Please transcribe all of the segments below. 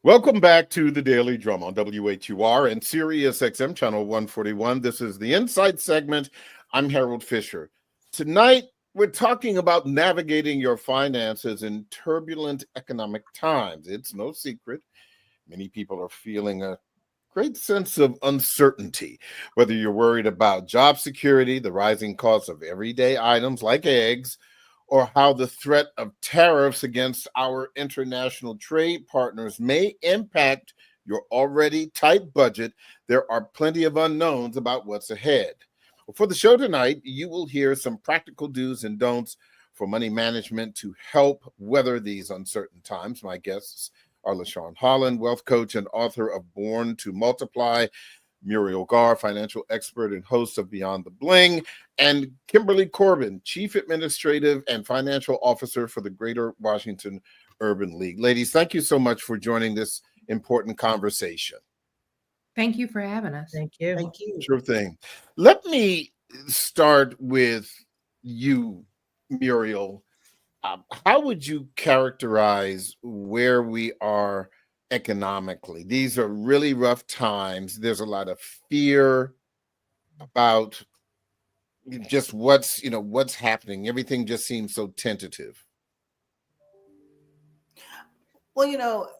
Welcome back to the Daily Drum on WHUR and Sirius XM Channel 141. This is the Insight segment. I'm Harold Fisher. Tonight, we're talking about navigating your finances in turbulent economic times. It's no secret. Many people are feeling a great sense of uncertainty, whether you're worried about job security, the rising cost of everyday items like eggs, or how the threat of tariffs against our international trade partners may impact your already tight budget. There are plenty of unknowns about what's ahead. For the show tonight, you will hear some practical do's and don'ts for money management to help weather these uncertain times. My guests are LaShawn Holland, wealth coach and author of Born to Multiply, Muriel Garr, financial expert and host of Beyond the Bling, and Kimberly Corbin, Chief Administrative and Financial Officer for the Greater Washington Urban League. Ladies, thank you so much for joining this important conversation. Thank you for having us. Thank you. Thank you. Sure thing. Let me start with you, Muriel. How would you characterize where we are economically? These are really rough times. There's a lot of fear about just what's happening. Everything just seems so tentative. Well,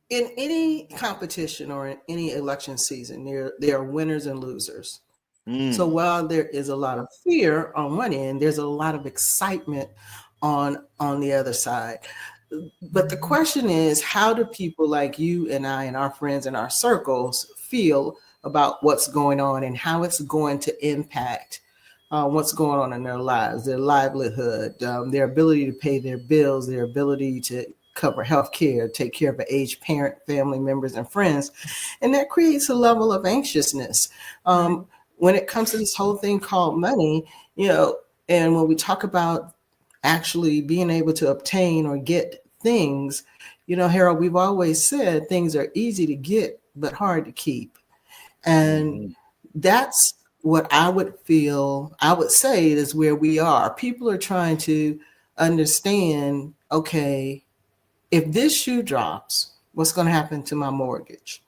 in any competition or in any election season, there are winners and losers. So while there is a lot of fear on one end, there's a lot of excitement on the other side. But the question is, how do people like you and I and our friends in our circles feel about what's going on and how it's going to impact what's going on in their lives, their livelihood, their ability to pay their bills, their ability to cover health care, take care of an aged parent, family members, and friends. And that creates a level of anxiousness. When it comes to this whole thing called money, and when we talk about actually being able to obtain or get things, Harold, we've always said things are easy to get, but hard to keep. And that's what I would say is where we are. People are trying to understand, okay, if this shoe drops, what's going to happen to my mortgage?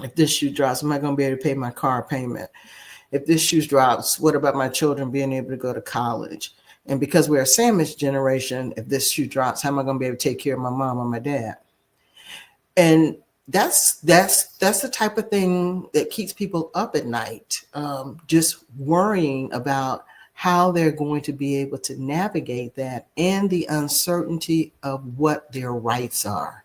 If this shoe drops, am I going to be able to pay my car payment? If this shoe drops, what about my children being able to go to college? And because we're a sandwich generation, if this shoe drops, how am I going to be able to take care of my mom or my dad? And that's the type of thing that keeps people up at night, just worrying about how they're going to be able to navigate that and the uncertainty of what their rights are.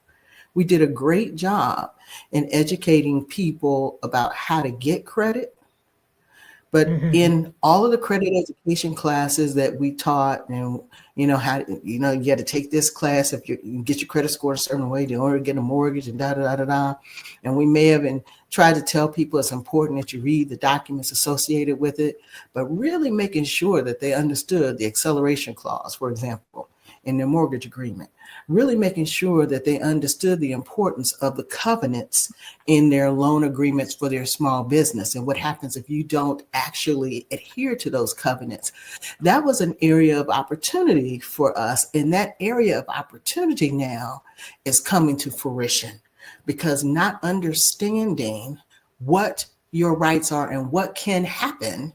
We did a great job in educating people about how to get credit. But in all of the credit education classes that we taught, and you had to take this class if you get your credit score a certain way in order to get a mortgage and da. And we may have tried to tell people it's important that you read the documents associated with it, but really making sure that they understood the acceleration clause, for example, in their mortgage agreement, really making sure that they understood the importance of the covenants in their loan agreements for their small business and what happens if you don't actually adhere to those covenants. That was an area of opportunity for us. And that area of opportunity now is coming to fruition because not understanding what your rights are and what can happen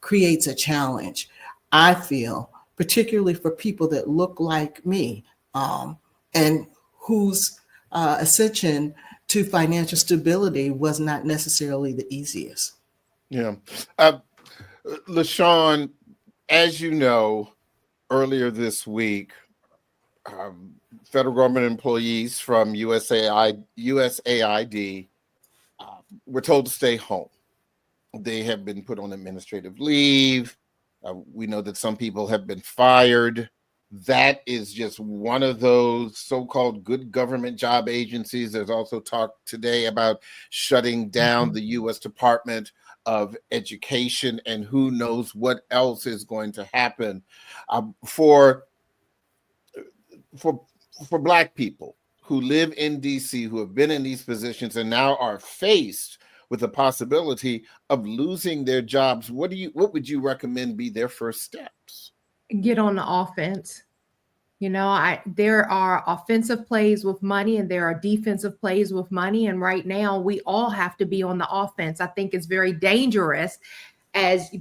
creates a challenge, I feel, particularly for people that look like me, and whose ascension to financial stability was not necessarily the easiest. Yeah. LaShawn, as you know, earlier this week, federal government employees from USAID were told to stay home. They have been put on administrative leave. We know that some people have been fired. That is just one of those so-called good government job agencies. There's also talk today about shutting down the U.S. Department of Education, and who knows what else is going to happen for Black people who live in D.C., who have been in these positions and now are faced with the possibility of losing their jobs. What would you recommend be their first steps? Get on the offense. There are offensive plays with money and there are defensive plays with money. And right now we all have to be on the offense. I think it's very dangerous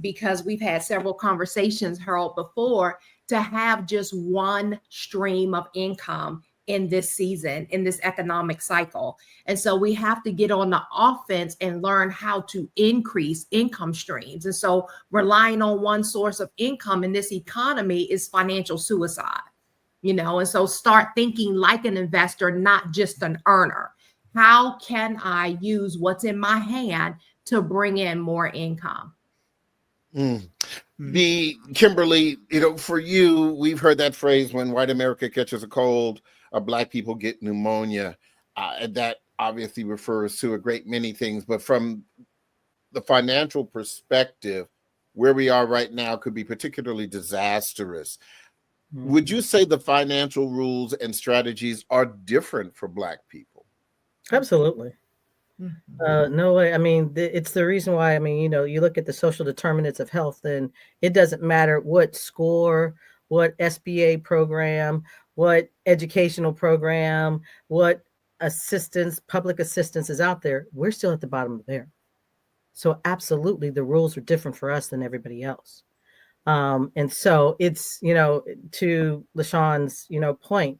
because we've had several conversations, Harold, before, to have just one stream of income in this season, in this economic cycle. And so we have to get on the offense and learn how to increase income streams. And so relying on one source of income in this economy is financial suicide, and so start thinking like an investor, not just an earner. How can I use what's in my hand to bring in more income? The Kimberly, for you, we've heard that phrase, when white America catches a cold, Black people get pneumonia. That obviously refers to a great many things, but from the financial perspective, where we are right now could be particularly disastrous. Would you say the financial rules and strategies are different for Black people? Absolutely. No way. I mean, it's the reason why, you look at the social determinants of health, and it doesn't matter what score, what SBA program, what educational program, what public assistance is out there, we're still at the bottom of there. So absolutely, the rules are different for us than everybody else. And so it's, to LaShawn's, point,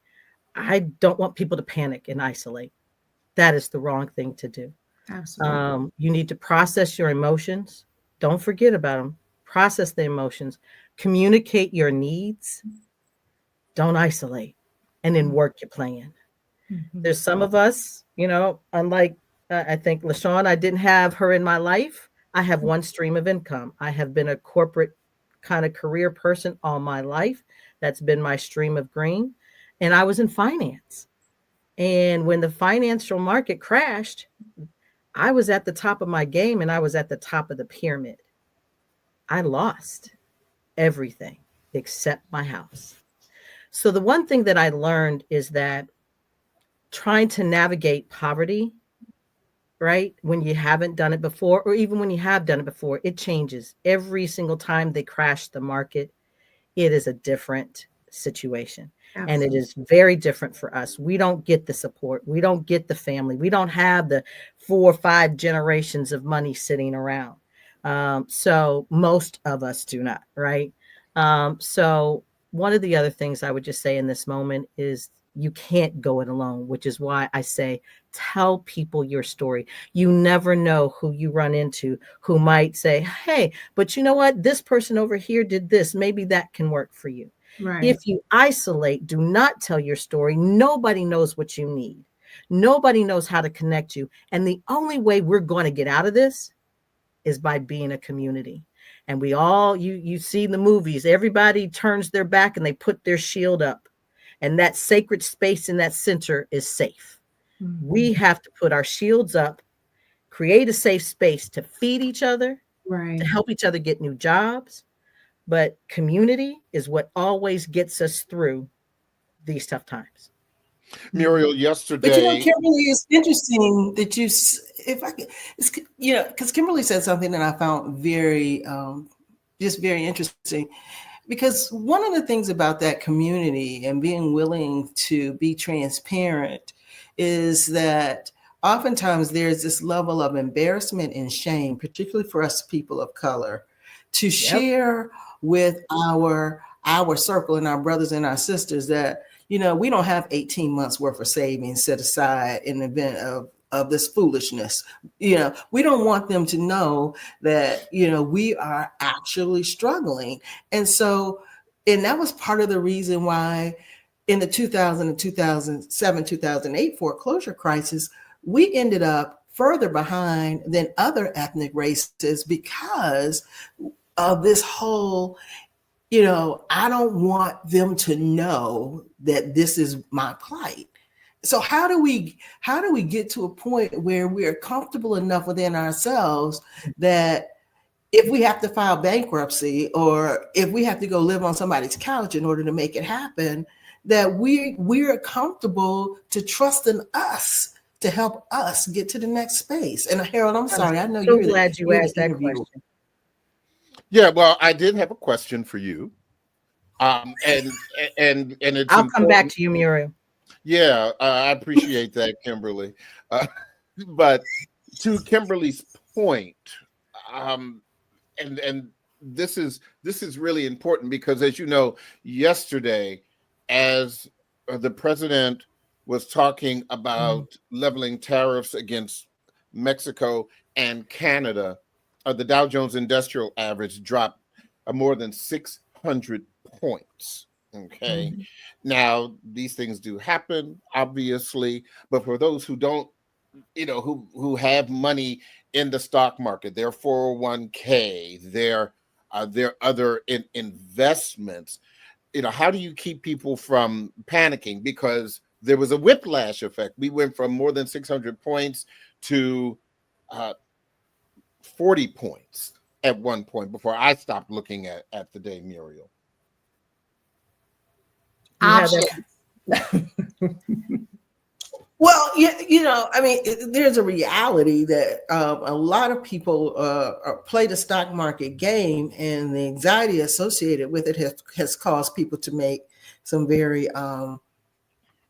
I don't want people to panic and isolate. That is the wrong thing to do. Absolutely. You need to process your emotions. Don't forget about them. Process the emotions. Communicate your needs. Don't isolate. And then work your plan. Mm-hmm. There's some of us, unlike, I think LaShawn, I didn't have her in my life. I have one stream of income. I have been a corporate kind of career person all my life. That's been my stream of green. And I was in finance. And when the financial market crashed, I was at the top of my game and I was at the top of the pyramid. I lost everything except my house. So the one thing that I learned is that trying to navigate poverty, right, when you haven't done it before, or even when you have done it before, it changes. Every single time they crash the market, it is a different situation. Absolutely. And it is very different for us. We don't get the support. We don't get the family. We don't have the 4 or 5 generations of money sitting around. So most of us do not, right? So one of the other things I would just say in this moment is you can't go it alone, which is why I say, tell people your story. You never know who you run into who might say, hey, but you know what? This person over here did this. Maybe that can work for you. Right. If you isolate, do not tell your story. Nobody knows what you need. Nobody knows how to connect you. And the only way we're going to get out of this is by being a community. And we all, you see the movies, everybody turns their back and they put their shield up. And that sacred space in that center is safe. Mm-hmm. We have to put our shields up, create a safe space to feed each other, right, to help each other get new jobs. But community is what always gets us through these tough times. Muriel, yesterday. But Kimberly, it's interesting that because Kimberly said something that I found very interesting. Because one of the things about that community and being willing to be transparent is that oftentimes there's this level of embarrassment and shame, particularly for us people of color, to share with our circle and our brothers and our sisters that, we don't have 18 months worth of savings set aside in the event of this foolishness. We don't want them to know that, we are actually struggling. And that was part of the reason why in the 2007, 2008 foreclosure crisis, we ended up further behind than other ethnic races because of this whole, I don't want them to know that this is my plight. So how do we get to a point where we are comfortable enough within ourselves that if we have to file bankruptcy or if we have to go live on somebody's couch in order to make it happen, that we're comfortable to trust in us to help us get to the next space? And Harold, I'm sorry, I know you're glad you asked that question. Yeah, well, I did have a question for you. And it's I'll come back important. to you, Muriel. Yeah, I appreciate that, Kimberly. Uh, but to Kimberly's point, um, and this is really important because, as you know, yesterday, as the president was talking about leveling tariffs against Mexico and Canada, the Dow Jones Industrial Average dropped more than 600 points. Okay. Mhm. Now, these things do happen, obviously, but for those who don't, who have money in the stock market, their 401k, their other investments, how do you keep people from panicking? Because there was a whiplash effect. We went from more than 600 points to uh, 40 points at one point before I stopped looking at the day, Muriel. You had Option. that. Well, I mean, there's a reality that a lot of people play the stock market game, and the anxiety associated with it has caused people to make some very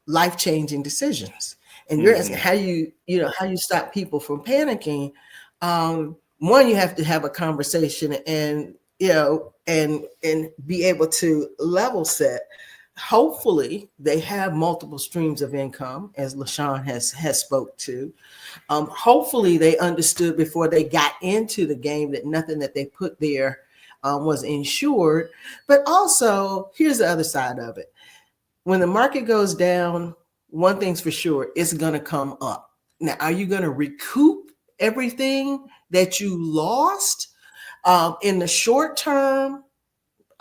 life-changing decisions. And you're asking how you stop people from panicking. One, you have to have a conversation and be able to level set. Hopefully they have multiple streams of income, as LaShawn has spoke to. Hopefully they understood before they got into the game that nothing that they put there was insured. But also, here's the other side of it. When the market goes down, one thing's for sure, it's going to come up. Now, are you going to recoup everything that you lost? In the short term,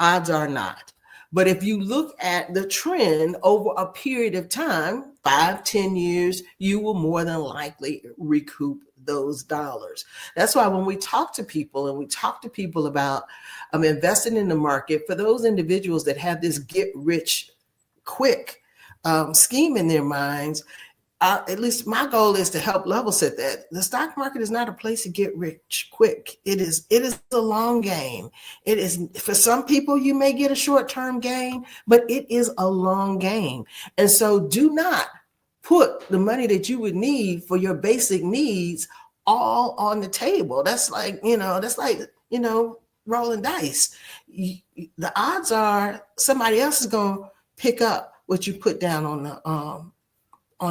odds are not. But if you look at the trend over a period of time, 5-10 years, you will more than likely recoup those dollars. That's why when we talk to people about investing in the market, for those individuals that have this get rich quick scheme in their minds, at least my goal is to help level set that the stock market is not a place to get rich quick. It is a long game. It is, for some people, you may get a short-term gain, but it is a long game. And so do not put the money that you would need for your basic needs all on the table. That's like rolling dice. The odds are somebody else is going to pick up what you put down on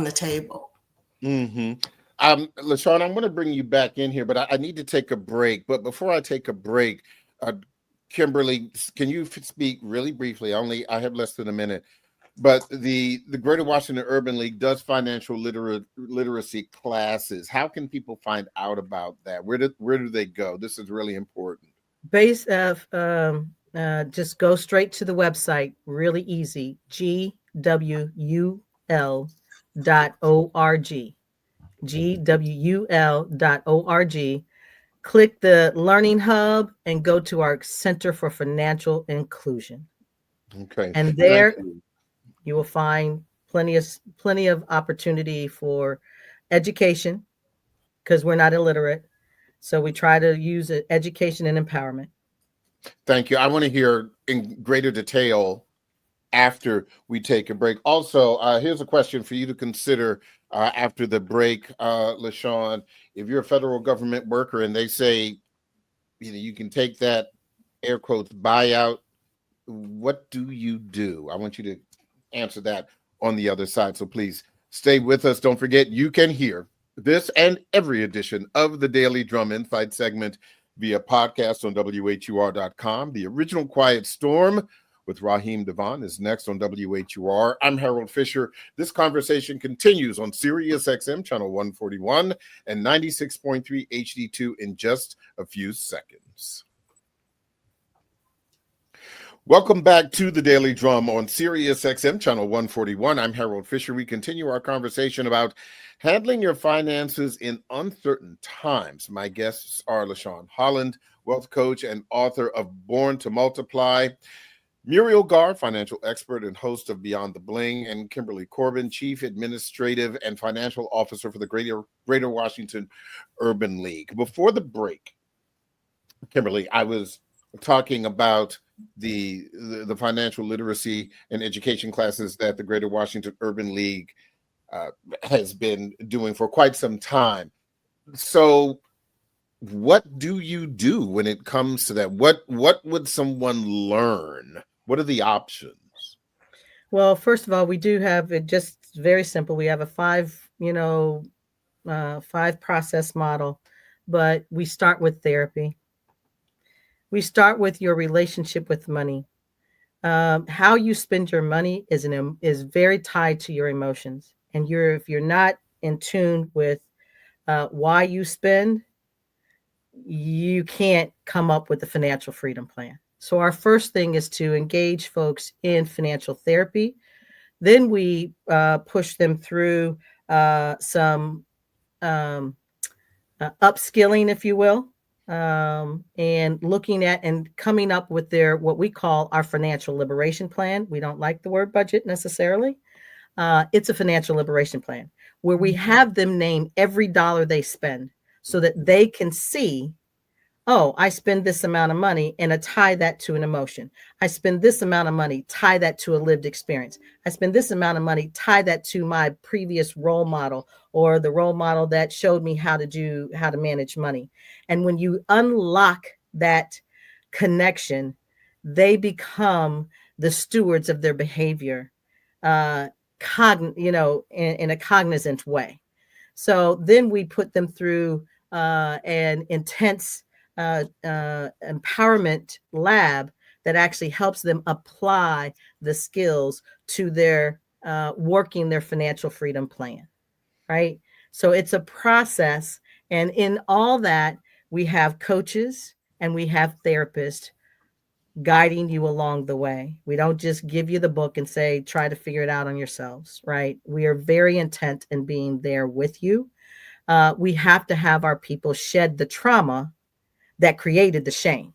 the table. LaShawn, I'm going to bring you back in here, but I need to take a break. But before I take a break, Kimberly, can you speak really briefly? I have less than a minute. But the Greater Washington Urban League does financial literacy classes. How can people find out about that? Where do they go? This is really important. Just go straight to the website. Really easy. GWUL.org. GWUL.org. Click the Learning Hub and go to our Center for Financial Inclusion. Okay. And there you will find plenty of opportunity for education, because we're not illiterate. So we try to use education and empowerment. Thank you. I want to hear in greater detail after we take a break. Also, here's a question for you to consider after the break, LaShawn. If you're a federal government worker and they say, you can take that air quotes buyout, what do you do? I want you to answer that on the other side. So please stay with us. Don't forget, you can hear this and every edition of the Daily Drum Insight segment via podcast on WHUR.com. The Original Quiet Storm with Raheem Devon is next on WHUR. I'm Harold Fisher. This conversation continues on Sirius XM channel 141 and 96.3 HD2 in just a few seconds. Welcome back to the Daily Drum on Sirius XM channel 141. I'm Harold Fisher. We continue our conversation about handling your finances in uncertain times. My guests are LaShawn Holland, wealth coach and author of Born to Multiply; Muriel Garr, financial expert and host of Beyond the Bling; and Kimberly Corbin, chief administrative and financial officer for the Greater Washington Urban League. Before the break, Kimberly, I was talking about the financial literacy and education classes that the Greater Washington Urban League has been doing for quite some time. So what do you do when it comes to that? What would someone learn? What are the options? Well, first of all, we do have it just very simple. We have a five process model, but we start with therapy. We start with your relationship with money. How you spend your money is very tied to your emotions. And if you're not in tune with why you spend, you can't come up with a financial freedom plan. So our first thing is to engage folks in financial therapy. Then we push them through some upskilling, if you will, and looking at and coming up with what we call our financial liberation plan. We don't like the word budget necessarily. It's a financial liberation plan where we have them name every dollar they spend so that they can see, oh, I spend this amount of money, and tie that to an emotion. I spend this amount of money, tie that to a lived experience. I spend this amount of money, tie that to my previous role model or the role model that showed me how to manage money. And when you unlock that connection, they become the stewards of their behavior, in a cognizant way. So then we put them through an intense empowerment lab that actually helps them apply the skills to their working their financial freedom plan, right? So it's a process. And in all that, we have coaches and we have therapists guiding you along the way. We don't just give you the book and say, try to figure it out on yourselves, right? We are very intent in being there with you. We have to have our people shed the trauma that created the shame,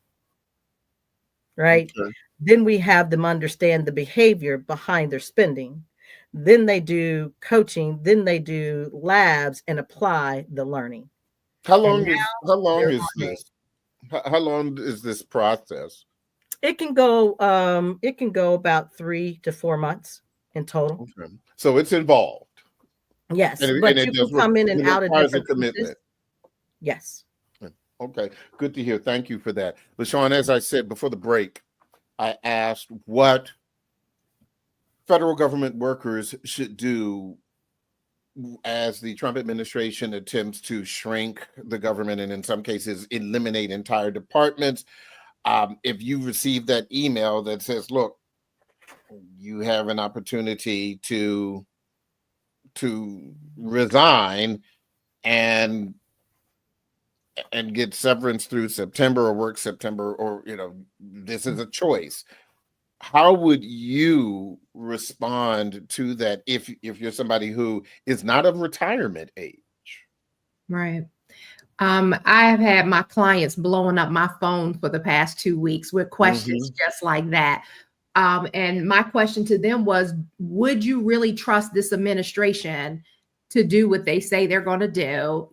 right? Okay. Then we have them understand the behavior behind their spending. Then they do coaching, then they do labs and apply the learning. How long is this process? It can go about 3 to 4 months in total. Okay. So it's involved. Yes, but you can come in and out of different commitment. Yes. Okay, good to hear. Thank you for that. LaShawn, as I said before the break, I asked what federal government workers should do as the Trump administration attempts to shrink the government and in some cases eliminate entire departments. If you receive that email that says, look, you have an opportunity to resign and get severance through September or work September, or, this is a choice. How would you respond to that if you're somebody who is not of retirement age? Right. I have had my clients blowing up my phone for the past 2 weeks with questions just like that. And my question to them was, would you really trust this administration to do what they say they're going to do,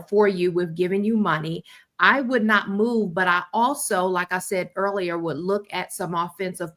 for you with giving you money? I would not move, but I also, like I said earlier, would look at some offensive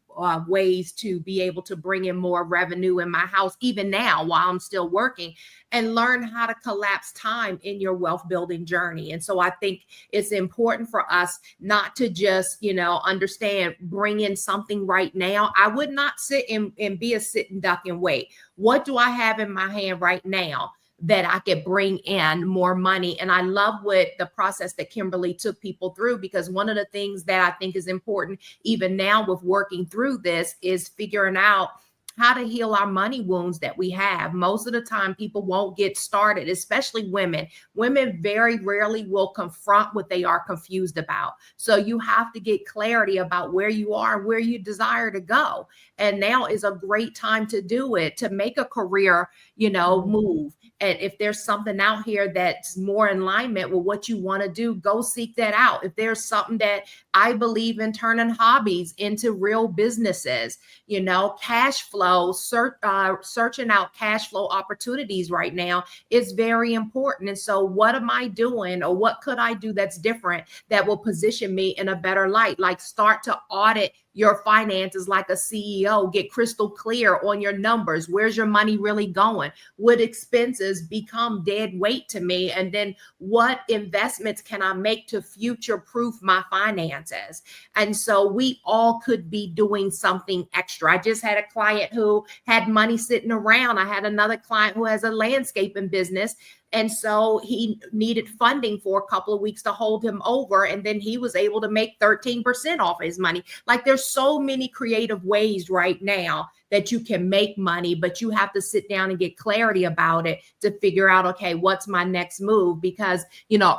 ways to be able to bring in more revenue in my house, even now while I'm still working, and learn how to collapse time in your wealth building journey. And so I think it's important for us not to just, understand, bring in something right now. I would not sit and be a sitting duck and wait. What do I have in my hand right now that I could bring in more money? And I love what the process that Kimberly took people through, because one of the things that I think is important even now with working through this is figuring out how to heal our money wounds that we have. Most of the time people won't get started, especially women. Women very rarely will confront what they are confused about. So you have to get clarity about where you are and where you desire to go. And now is a great time to do it, to make a career, move. And if there's something out here that's more in alignment with what you want to do, go seek that out. If there's something that I believe in turning hobbies into real businesses, cash flow, searching out cash flow opportunities right now is very important. And so what am I doing, or what could I do that's different that will position me in a better light? Like, start to audit your finances like a CEO, get crystal clear on your numbers. Where's your money really going? What expenses become dead weight to me? And then what investments can I make to future proof my finances? And so we all could be doing something extra. I just had a client who had money sitting around. I had another client who has a landscaping business. And so he needed funding for a couple of weeks to hold him over. And then he was able to make 13% off his money. Like, there's so many creative ways right now that you can make money, but you have to sit down and get clarity about it to figure out, okay, what's my next move? Because,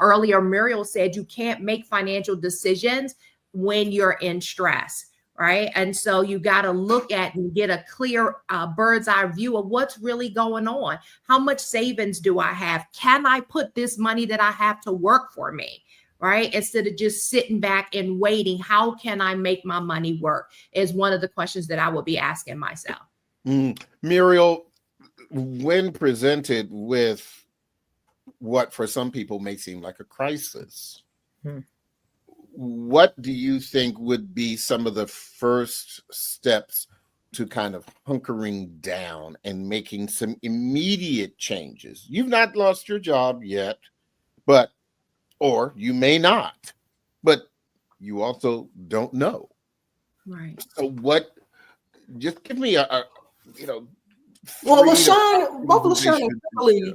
earlier Muriel said you can't make financial decisions when you're in stress. Right. And so you got to look at and get a clear bird's eye view of what's really going on. How much savings do I have? Can I put this money that I have to work for me? Right. Instead of just sitting back and waiting, how can I make my money work is one of the questions that I will be asking myself. Muriel, when presented with what for some people may seem like a crisis, what do you think would be some of the first steps to kind of hunkering down and making some immediate changes? You've not lost your job yet, or you may not, but you also don't know. Right. So just give me well, LaShawn, both LaShawn and Kimberly,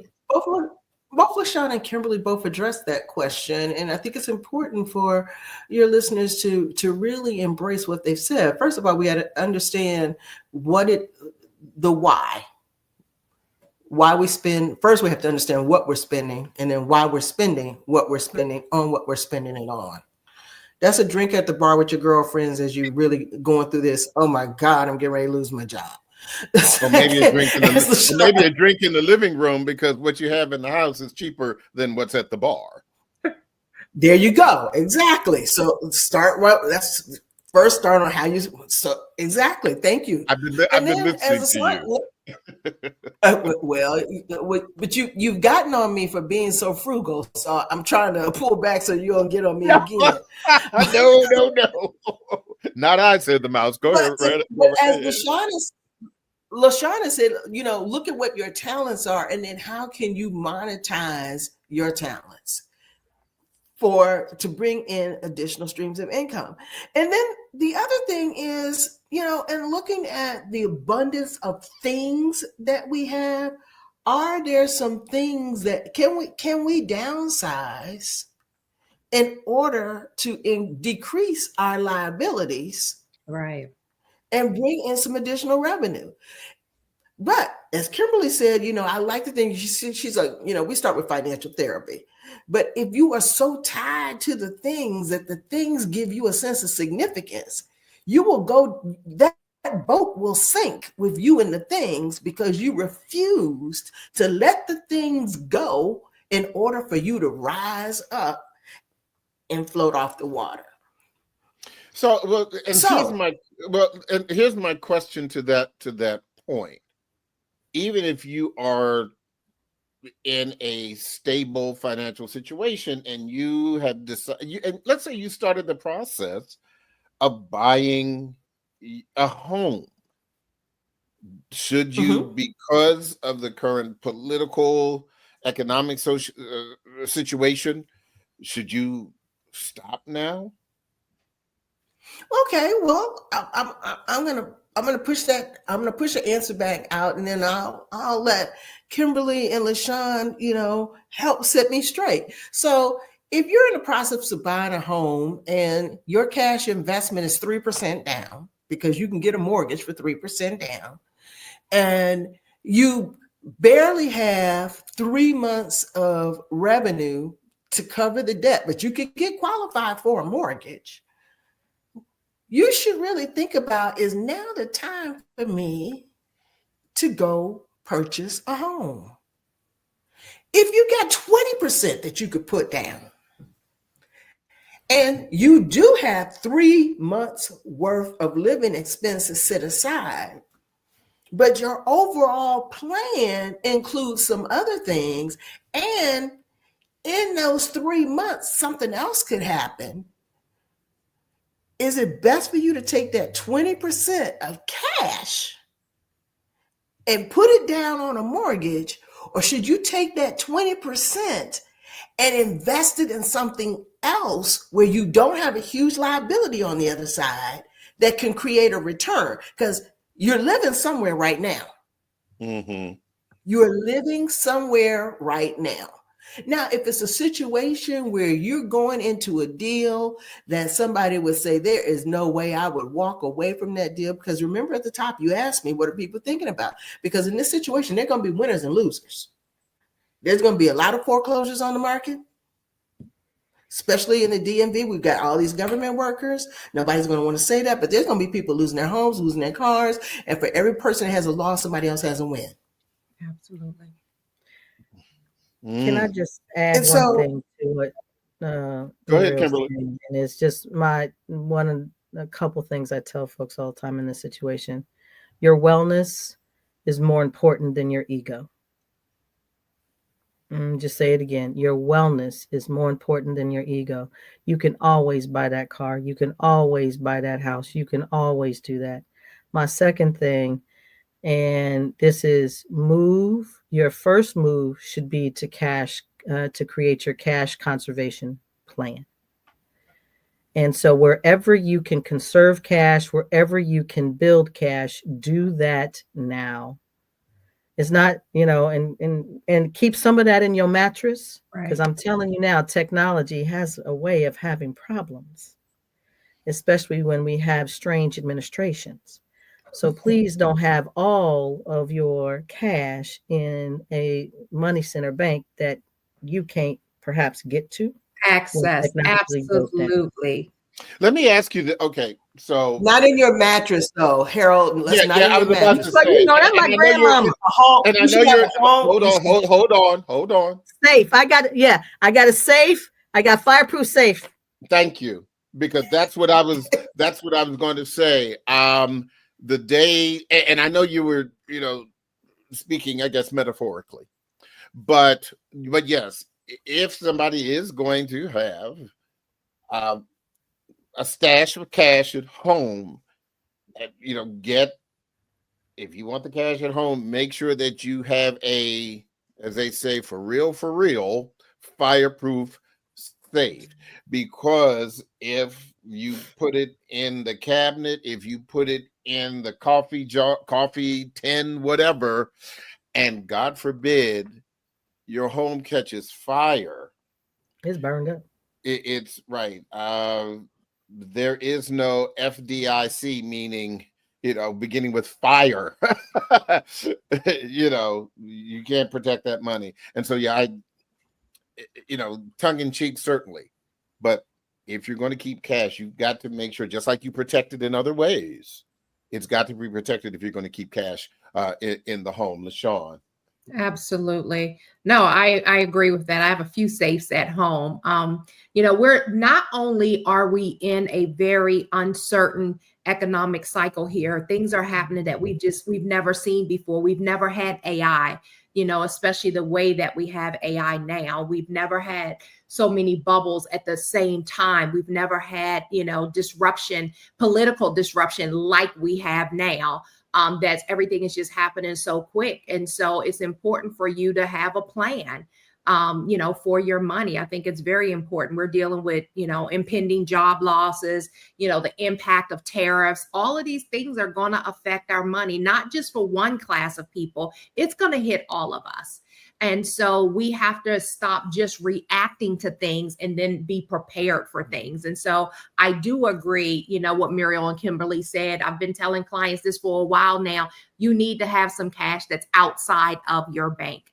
both LaShawn and Kimberly both addressed that question. And I think it's important for your listeners to really embrace what they've said. First of all, we had to understand the why. Why we spend. First, we have to understand what we're spending, and then why we're spending what we're spending on what we're spending it on. That's a drink at the bar with your girlfriends as you really going through this. Oh my God, I'm getting ready to lose my job. Or maybe a drink in the living room, because what you have in the house is cheaper than what's at the bar. There you go. Exactly. So start on how you. So exactly. Thank you. I've been listening to you. Well, but you've gotten on me for being so frugal, so I'm trying to pull back so you don't get on me again. No. Not I, said the mouse. Go ahead. But as LaShawn said, look at what your talents are, and then how can you monetize your talents to bring in additional streams of income. And then the other thing is, and looking at the abundance of things that we have, are there some things that can we downsize in order to decrease our liabilities? Right. And bring in some additional revenue. But as Kimberly said, I like the thing she's like, we start with financial therapy. But if you are so tied to the things that the things give you a sense of significance, you will go, that boat will sink with you and the things, because you refused to let the things go in order for you to rise up and float off the water. Here's my question to that point. Even if you are in a stable financial situation and you have decided, and let's say you started the process of buying a home, should you, because of the current political, economic, social situation, should you stop now? Okay, well, I'm gonna push that. I'm gonna push the answer back out, and then I'll let Kimberly and LaShawn, help set me straight. So if you're in the process of buying a home and your cash investment is 3% down, because you can get a mortgage for 3% down, and you barely have 3 months of revenue to cover the debt, but you could get qualified for a mortgage, you should really think about, is now the time for me to go purchase a home? If you got 20% that you could put down, and you do have 3 months worth of living expenses set aside, but your overall plan includes some other things, and in those 3 months, something else could happen. is it best for you to take that 20% of cash and put it down on a mortgage, or should you take that 20% and invest it in something else where you don't have a huge liability on the other side that can create a return? Because you're living somewhere right now. Mm-hmm. You're living somewhere right now. Now, if it's a situation where you're going into a deal that somebody would say, there is no way I would walk away from that deal, because remember at the top, you asked me, what are people thinking about? Because in this situation, they're going to be winners and losers. There's going to be a lot of foreclosures on the market, especially in the DMV. We've got all these government workers. Nobody's going to want to say that, but there's going to be people losing their homes, losing their cars. And for every person that has a loss, somebody else has a win. Absolutely. Can I just add one thing to it? Go ahead, Kimberly. And it's just a couple things I tell folks all the time in this situation. Your wellness is more important than your ego. Just say it again. Your wellness is more important than your ego. You can always buy that car. You can always buy that house. You can always do that. My second thing, and this is your first move should be to create your cash conservation plan. And so wherever you can conserve cash, wherever you can build cash, do that now. It's not, and keep some of that in your mattress, because I'm telling you now, technology has a way of having problems, especially when we have strange administrations. So please don't have all of your cash in a money center bank that you can't perhaps get to. Access, absolutely. Let me ask you okay, so not in your mattress though, Harold. I was about to say, that's my grandmama. And I know you're hold on. Safe. I got a safe. I got fireproof safe. Thank you, because that's what I was going to say. The day, and I know you were, speaking, I guess, metaphorically, but yes, if somebody is going to have a stash of cash at home, if you want the cash at home, make sure that you have as they say, for real, fireproof safe. Because if you put it in the cabinet, if you put it in the coffee jar, coffee tin, whatever, and God forbid your home catches fire, it's burned up. It's right. There is no FDIC, meaning, beginning with fire. You can't protect that money. And so, tongue in cheek, certainly. But if you're going to keep cash, you've got to make sure, just like you protect it in other ways, it's got to be protected if you're going to keep cash in the home. LaShawn. Absolutely. No, I agree with that. I have a few safes at home. We're not only are we in a very uncertain economic cycle here, things are happening that we've never seen before. We've never had AI, especially the way that we have AI now. We've never had so many bubbles at the same time. We've never had, political disruption like we have now. That's everything is just happening so quick. And so it's important for you to have a plan, for your money. I think it's very important. We're dealing with, impending job losses, the impact of tariffs. All of these things are going to affect our money, not just for one class of people. It's going to hit all of us. And so we have to stop just reacting to things and then be prepared for things. And so I do agree, what Muriel and Kimberly said. I've been telling clients this for a while now. You need to have some cash that's outside of your bank.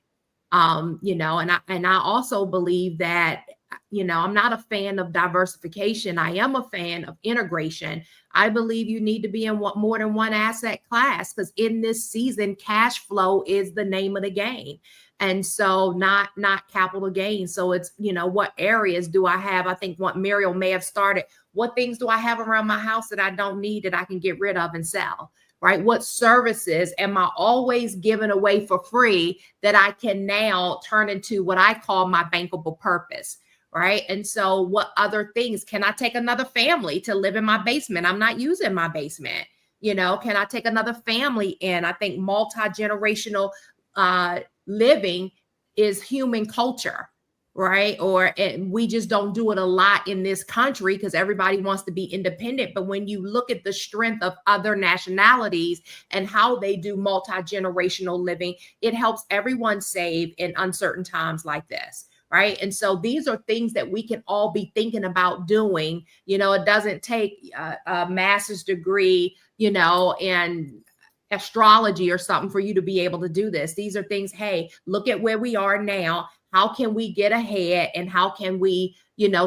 And I also believe that, I'm not a fan of diversification. I am a fan of integration. I believe you need to be in more than one asset class, because in this season, cash flow is the name of the game. And so not capital gain. So it's, what areas do I have? I think what Muriel may have started, what things do I have around my house that I don't need that I can get rid of and sell, right? What services am I always giving away for free that I can now turn into what I call my bankable purpose, right? And so what other things? Can I take another family to live in my basement? I'm not using my basement. Can I take another family in? I think multi-generational living is human culture, right? We just don't do it a lot in this country because everybody wants to be independent. But when you look at the strength of other nationalities and how they do multi-generational living, it helps everyone save in uncertain times like this. Right. And so these are things that we can all be thinking about doing. It doesn't take a master's degree, in astrology or something for you to be able to do this. These are things, hey, look at where we are now. How can we get ahead and how can we,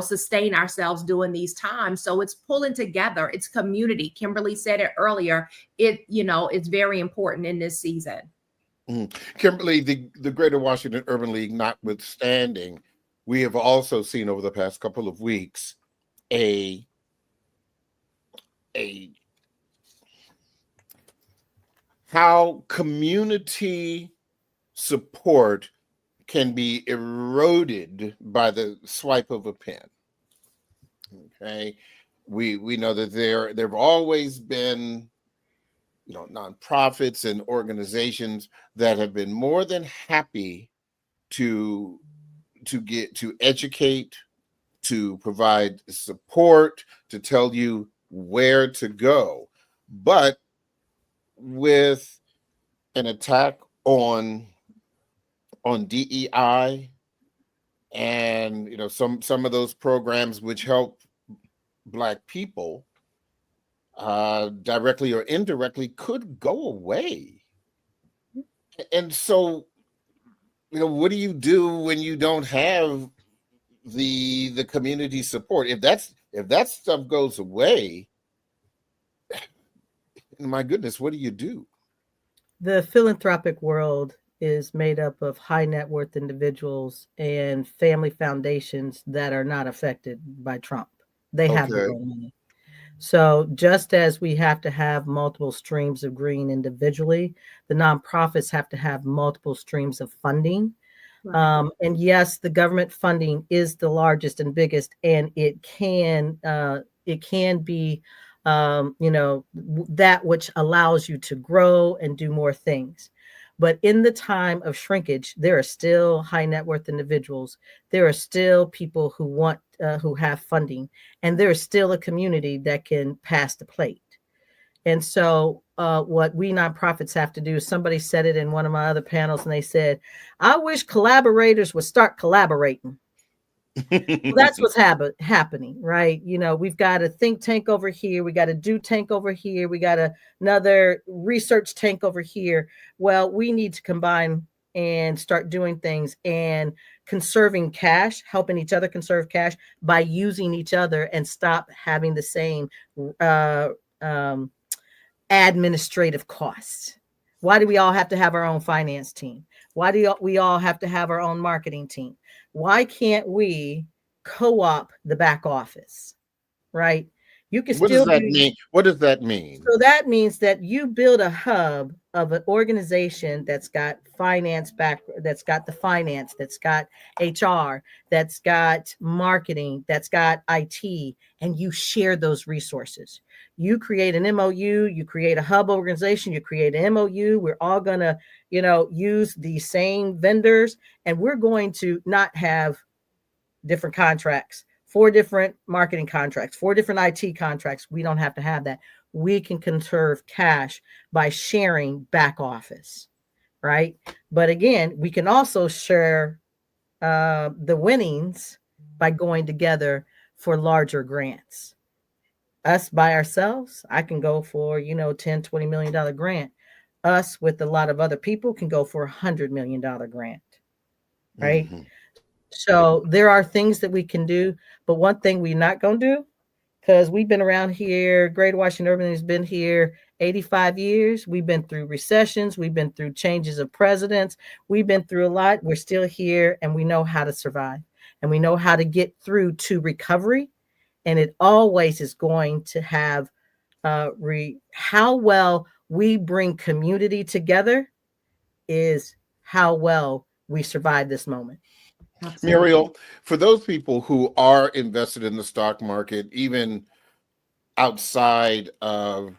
sustain ourselves during these times? So it's pulling together. It's community. Kimberly said it earlier. It's very important in this season. Kimberly, the Greater Washington Urban League notwithstanding, we have also seen over the past couple of weeks how community support can be eroded by the swipe of a pen. Okay, we know that there have always been nonprofits and organizations that have been more than happy to educate, to provide support, to tell you where to go. But with an attack on DEI and some of those programs which help Black people directly or indirectly could go away. And so, what do you do when you don't have the community support? If that stuff goes away, my goodness, what do you do? The philanthropic world is made up of high net worth individuals and family foundations that are not affected by Trump. They have their own money. So just as we have to have multiple streams of green individually, the nonprofits have to have multiple streams of funding. Right. And yes, the government funding is the largest and biggest, and it can be, that which allows you to grow and do more things. But in the time of shrinkage, there are still high net worth individuals. There are still people who have funding, and there is still a community that can pass the plate. And so what we nonprofits have to do, somebody said it in one of my other panels, and they said, I wish collaborators would start collaborating. Well, that's what's happening, right? We've got a think tank over here. We got a do tank over here. We got another research tank over here. Well, we need to combine and start doing things and conserving cash, helping each other conserve cash by using each other and stop having the same administrative costs. Why do we all have to have our own finance team? Why do we all have to have our own marketing team? Why can't we co-op the back office, right? You can What does that mean? What does that mean? So that means that you build a hub of an organization that's got finance that's got the finance, that's got HR, that's got marketing, that's got IT, and you share those resources. You create an MOU, you create a hub organization, you create an MOU. We're all gonna, use the same vendors, and we're going to not have different contracts. 4 different marketing contracts, 4 different IT contracts. We don't have to have that. We can conserve cash by sharing back office, right? But again, we can also share the winnings by going together for larger grants. Us by ourselves, I can go for, $10, $20 million grant. Us with a lot of other people can go for $100 million grant, right? Mm-hmm. So there are things that we can do, but one thing we're not going to do, because we've been around here, Greater Washington Urban has been here 85 years. We've been through recessions. We've been through changes of presidents. We've been through a lot. We're still here, and we know how to survive, and we know how to get through to recovery. And it always is going to have how well we bring community together is how well we survive this moment. Absolutely. Muriel, for those people who are invested in the stock market, even outside of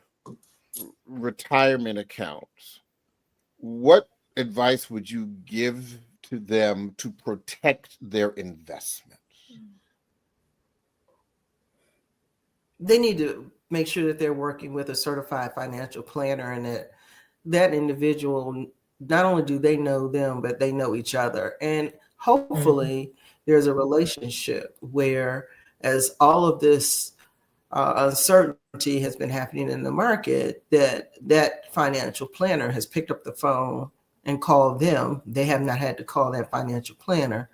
retirement accounts, what advice would you give to them to protect their investments? They need to make sure that they're working with a certified financial planner, and that individual, not only do they know them, but they know each other. And hopefully there's a relationship where, as all of this uncertainty has been happening in the market, that financial planner has picked up the phone and called them. They have not had to call that financial planner.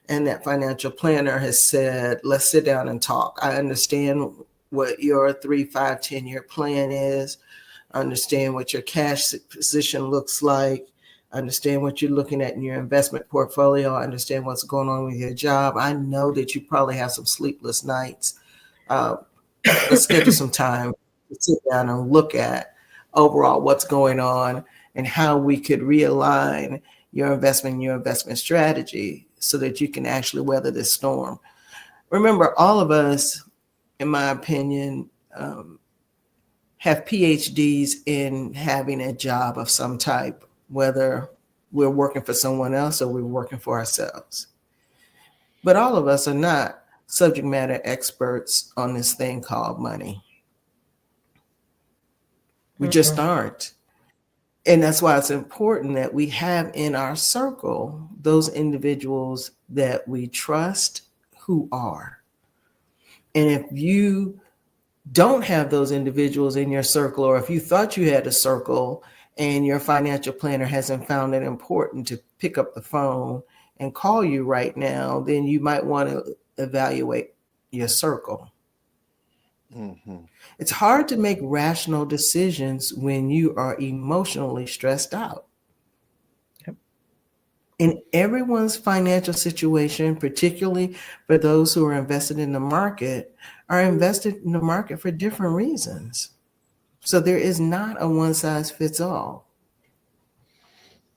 And that financial planner has said, let's sit down and talk. I understand what your 3, 5, 10-year plan is. I understand what your cash position looks like. I understand what you're looking at in your investment portfolio. I understand what's going on with your job. I know that you probably have some sleepless nights. Let's schedule some time to sit down and look at overall what's going on and how we could realign your investment strategy so that you can actually weather this storm. Remember, all of us, in my opinion, have PhDs in having a job of some type, whether we're working for someone else or we're working for ourselves. But all of us are not subject matter experts on this thing called money. We just aren't. And that's why it's important that we have in our circle those individuals that we trust who are. And if you don't have those individuals in your circle, or if you thought you had a circle and your financial planner hasn't found it important to pick up the phone and call you right now, then you might want to evaluate your circle. It's hard to make rational decisions when you are emotionally stressed out. And everyone's financial situation, particularly for those who are invested in the market, are invested in the market for different reasons. So there is not a one size fits all.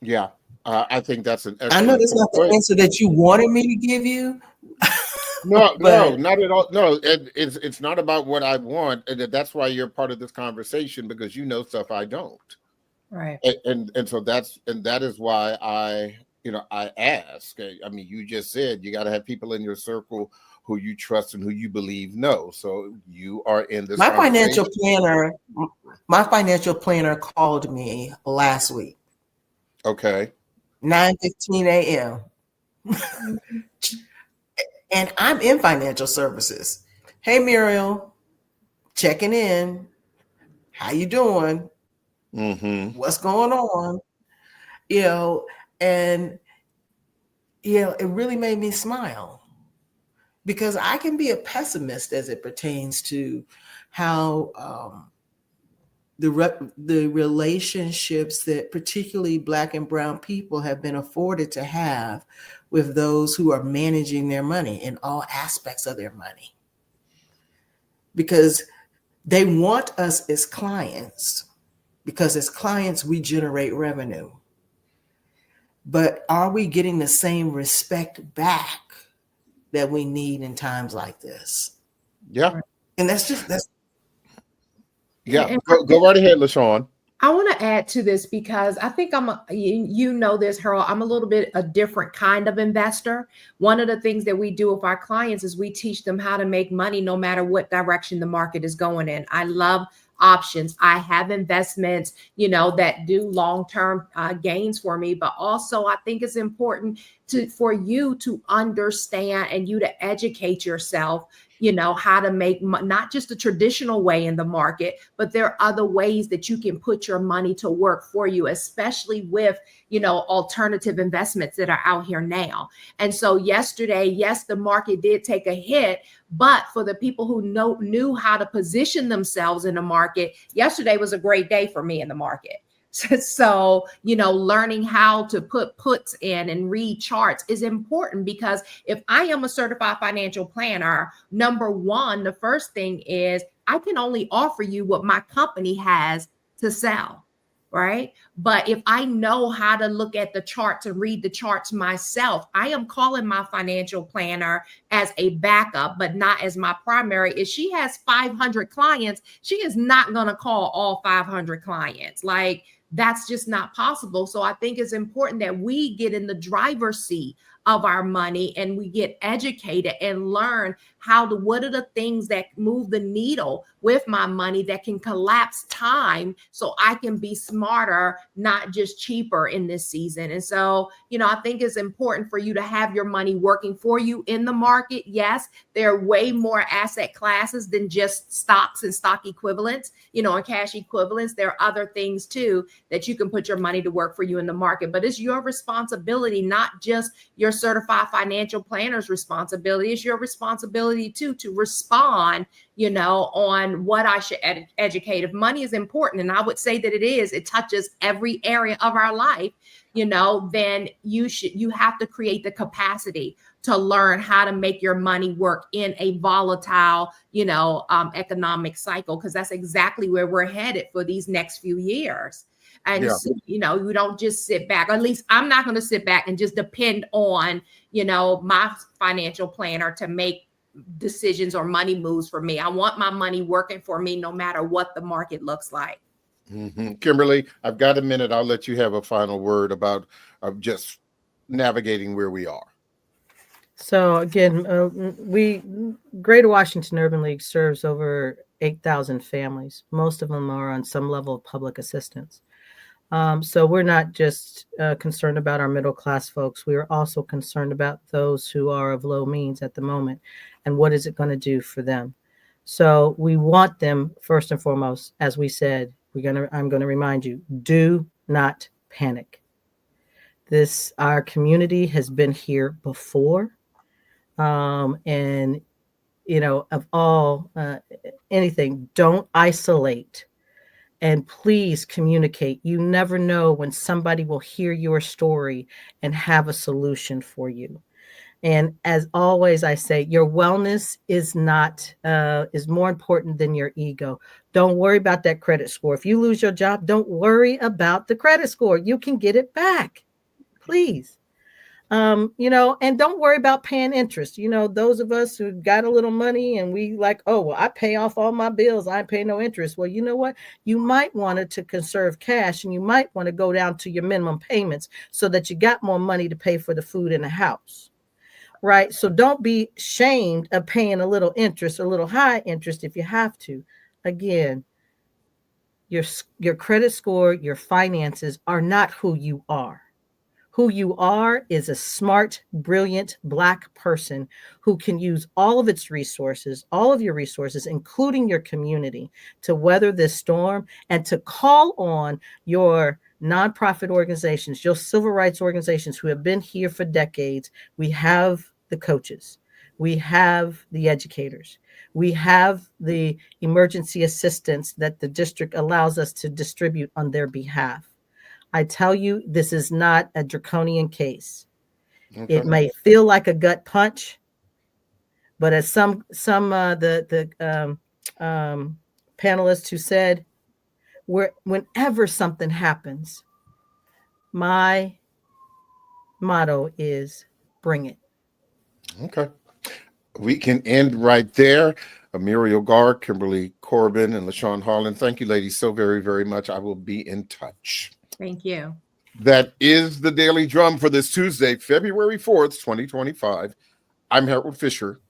Yeah, I think that's an excellent I know that's not the point. answer that you wanted me to give you. No, But- not at all. No, it's not about what I want. And that's why you're part of this conversation, because you know stuff I don't. Right. And so that is why I ask. I mean, you just said you got to have people in your circle who you trust and who you believe know. So you are in this. My financial planner called me last week. Okay. 9:15 a.m. And I'm in financial services. Hey, Muriel, checking in. How you doing? What's going on? And it really made me smile, because I can be a pessimist as it pertains to how the relationships that particularly Black and Brown people have been afforded to have with those who are managing their money in all aspects of their money. Because they want us as clients, because as clients, we generate revenue. But are we getting the same respect back that we need in times like this? Yeah. And that's Yeah. Go right ahead, LaShawn. I want to add to this because I think you know this, Harold, I'm a little bit a different kind of investor. One of the things that we do with our clients is we teach them how to make money no matter what direction the market is going in. I love options. I have investments, that do long-term gains for me, but also I think it's important for you to understand and you to educate yourself, how to make not just the traditional way in the market, but there are other ways that you can put your money to work for you, especially with, alternative investments that are out here now. And so yesterday, yes, the market did take a hit, but for the people who knew how to position themselves in the market, yesterday was a great day for me in the market. So, learning how to put puts in and read charts is important, because if I am a certified financial planner, number one, the first thing is I can only offer you what my company has to sell. right? But if I know how to look at the charts and read the charts myself, I am calling my financial planner as a backup, but not as my primary. If she has 500 clients, she is not going to call all 500 clients. Like, that's just not possible. So I think it's important that we get in the driver's seat of our money and we get educated and learn what are the things that move the needle with my money that can collapse time so I can be smarter, not just cheaper in this season. And so, I think it's important for you to have your money working for you in the market. Yes, there are way more asset classes than just stocks and stock equivalents, and cash equivalents. There are other things too that you can put your money to work for you in the market, but it's your responsibility, not just your certified financial planner's responsibility. It's your responsibility too to respond, on what I should educate. If money is important, and I would say that it touches every area of our life, then you have to create the capacity to learn how to make your money work in a volatile, economic cycle, because that's exactly where we're headed for these next few years. And, you don't just sit back, or at least I'm not going to sit back and just depend on, my financial planner to make decisions or money moves for me. I want my money working for me no matter what the market looks like. Mm-hmm. Kimberly, I've got a minute. I'll let you have a final word about just navigating where we are. So again, Greater Washington Urban League serves over 8,000 families. Most of them are on some level of public assistance. So we're not just concerned about our middle class folks. We are also concerned about those who are of low means at the moment, and what is it going to do for them. So we want them, first and foremost, as we said, I'm going to remind you, do not panic. Our community has been here before, and of all anything, don't isolate. And please communicate. You never know when somebody will hear your story and have a solution for you. And as always, I say, your wellness is more important than your ego. Don't worry about that credit score. If you lose your job, don't worry about the credit score. You can get it back, please. And don't worry about paying interest. Those of us who got a little money and we like, oh, well, I pay off all my bills. I pay no interest. Well, you know what? You might want to conserve cash, and you might want to go down to your minimum payments so that you got more money to pay for the food in the house. Right. So don't be ashamed of paying a little interest, a little high interest if you have to. Again, your credit score, your finances are not who you are. Who you are is a smart, brilliant Black person who can use all of your resources, including your community, to weather this storm and to call on your nonprofit organizations, your civil rights organizations who have been here for decades. We have the coaches. We have the educators. We have the emergency assistance that the district allows us to distribute on their behalf. I tell you, this is not a draconian case. Okay. It may feel like a gut punch, but as some panelists who said, whenever something happens, my motto is bring it. Okay. We can end right there. Muriel Gar, Kimberly Corbin, and LaShawn Harlan. Thank you, ladies, so very, very much. I will be in touch. Thank you. That is the Daily Drum for this Tuesday, February 4th, 2025. I'm Harold Fisher.